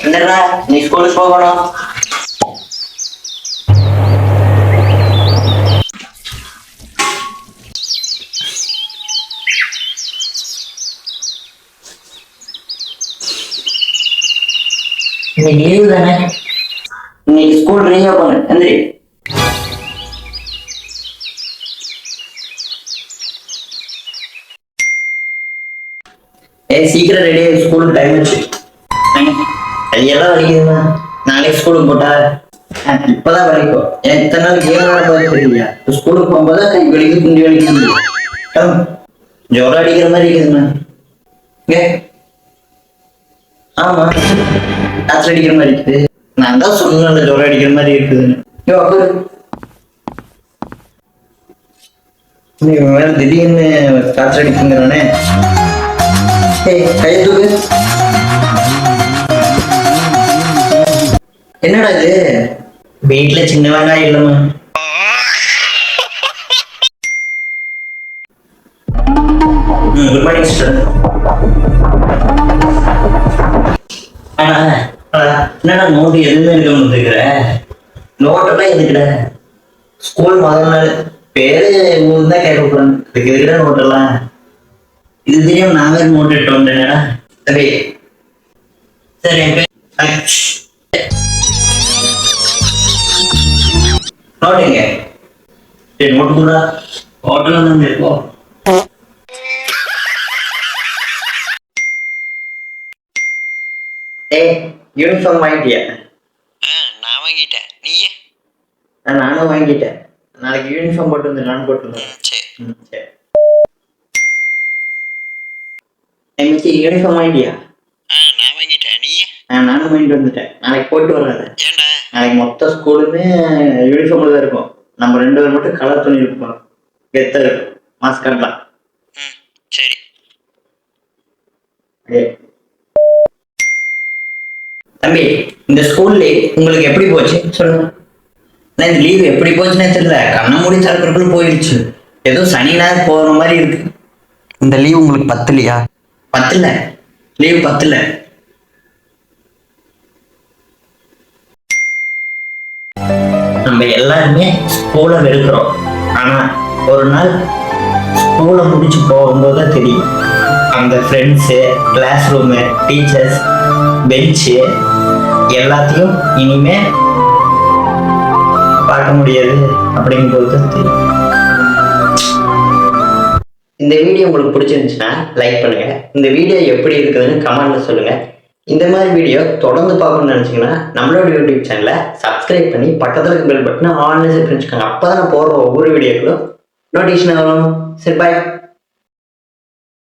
என்னடா நீ ஸ்கூலுக்கு போகணும். இன்னைக்கு லீவு தானே, இன்னைக்கு ஸ்கூல் ரீஓபன். எந்திரி. சீக்கிரம் ரெடி ஆகி ஸ்கூலுக்கு டைம் ஆச்சு. கையெல்லாம் வலிக்குதுமா. நாளைக்கு ஸ்கூலுக்கு போட்டா இப்பதான் வலிக்கும். எனக்கு இத்தனை நாள் கேம் விளையாட தெரியலையா? ஸ்கூலுக்கு போகும்போது கை வலிக்குது, குண்டி வலிக்குது, ஜோரம் அடிக்கிற மாதிரி இருக்குதுமா. ஆமா, காசு அடிக்கிற மாதிரி இருக்குது. நான் தான் சொன்னேன் ஜோரம் அடிக்கிற மாதிரி இருக்குதுன்னு. வேற திடீர்னு காசு அடிக்குங்கிறானே. கையை தூக்கு. என்னடா இது? வீட்டுல சின்ன வெங்காயம் இல்லம்மா. Good morning sir. என்னடா நோட்டு எதுவுமே இருக்க வந்துருக்குற? நோட்டெல்லாம் எதுக்குற? ஸ்கூல் முதல் நாள் பேரு ஊர் தான் கேட்க போறாங்க. அதுக்கு எதுக்குற நோட்டெல்லாம்? இது தெரியும் நாங்க நோட் எடுத்து வந்தேன்டா. சரி சரி, என் பேர் நோட்டுங்க. சரி நோட்டு கூட ஹோட்டல் வந்து இருக்கோம். யூனிஃபார்ம் வாங்கிட்டியா? நான் வாங்கிட்டேன். நீ? நானும் வாங்கிட்டேன். நாளைக்கு யூனிஃபார்ம் போட்டு வந்து நான் போட்டு வந்தேன். சரி சரி. யூனிஃபார்ம் வாங்கிட்டியா? நான் வாங்கிட்டேன். நீ? நானும் வாங்கிட்டு வந்துட்டேன். நாளைக்கு போட்டு வராது. ஏண்டா? நாளைக்கு மொத்த ஸ்கூலுமே யூனிஃபார்ம்ல தான் இருக்கும். நம்ம 2 பேர் மட்டும் கலர் துணி இருப்போம். கெத்தா இருக்கும். மாஸ்க் காட்டலாம். சரி. தம்பி, இந்த ஸ்கூல்ல உங்களுக்கு எப்படி போச்சு சொல்லுங்க. இந்த லீவ் எப்படி போச்சுன்னே தெரியல. கண்ண மூடி திறக்கிறதுக்குள்ள போயிடுச்சு. ஏதோ சனி ஞாயிறு போற மாதிரி இருக்கு. இந்த லீவ் உங்களுக்கு பத்தலையா? பத்தல, லீவ் பத்தல. நம்ம எல்லாருமே ஸ்கூலை வெறுக்கிறோம். ஆனா ஒரு நாள் ஸ்கூலை முடிச்சு போகும்போது தெரியும் அந்த ஃப்ரெண்ட்ஸு, கிளாஸ் ரூமு, டீச்சர்ஸ், பெஞ்சு எல்லாத்தையும் இனிமே பார்க்க முடியாது அப்படிங்கும்போது தெரியும். இந்த வீடியோ உங்களுக்கு பிடிச்சிருந்துச்சுன்னா லைக் பண்ணுங்க. இந்த வீடியோ எப்படி இருக்குதுன்னு கமெண்ட்ல சொல்லுங்க. இந்த மாதிரி வீடியோ தொடர்ந்து பார்க்கணும்னு நினைச்சீங்கன்னா நம்மளோட யூடியூப் சேனலை சப்ஸ்கிரைப் பண்ணி பக்கத்தில் இருக்க பெல் பட்டனை ஆன்ல செட் பண்ணிச்சுக்கோங்க. அப்பதான் நான் போடுற ஒவ்வொரு வீடியோக்களும் நோட்டிஃபிகேஷன் வரும். சரி, பாய்.